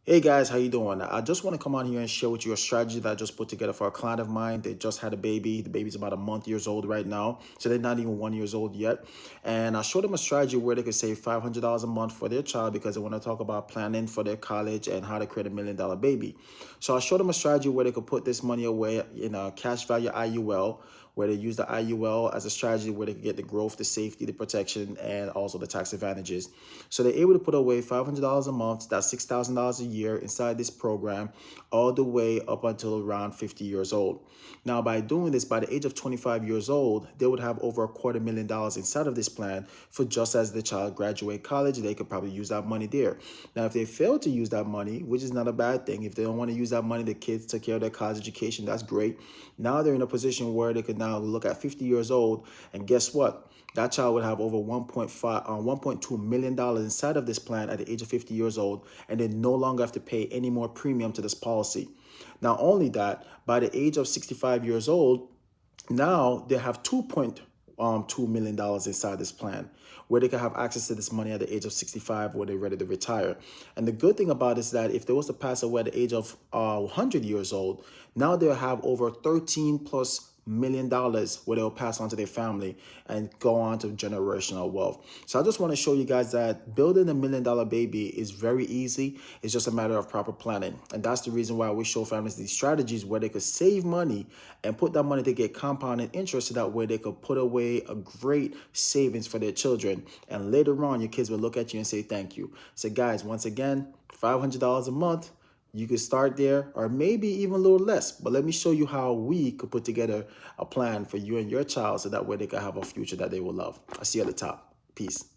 Hey guys, how you doing? I just want to come on here and share with you a strategy that I just put together for a client of mine. They just had a baby. The baby's about a month years old right now, so they're not even 1 years old yet. And I showed them a strategy where they could save $500 a month for their child because they want to talk about planning for their college and how to create $1 million baby. So I showed them a strategy where they could put this money away in a cash value IUL, where they use the IUL as a strategy where they can get the growth, the safety, the protection, and also the tax advantages. So they're able to put away $500 a month, that's $6,000 a year inside this program, all the way up until around 50 years old. Now, by doing this, by the age of 25 years old, they would have over $250,000 inside of this plan for just as the child graduate college, they could probably use that money there. Now, if they fail to use that money, which is not a bad thing, if they don't want to use that money, the kids took care of their college education, that's great. Now they're in a position where they could now look at 50 years old, and guess what? That child would have over $1.2 million inside of this plan at the age of 50 years old, and they no longer have to pay any more premium to this policy. Not only that, by the age of 65 years old, now they have $2.2 million inside this plan where they can have access to this money at the age of 65 when they're ready to retire. And the good thing about it is that if they was to pass away at the age of 100 years old, now they'll have over 13 plus $1 million where they'll pass on to their family and go on to generational wealth. So I just want to show you guys that building $1 million baby is very easy. It's just a matter of proper planning. And that's the reason why we show families these strategies where they could save money and put that money to get compounded interest so that way they could put away a great savings for their children. And later on, your kids will look at you and say thank you. So guys, once again, $500 a month. You could start there or maybe even a little less. But let me show you how we could put together a plan for you and your child so that way they can have a future that they will love. I see you at the top. Peace.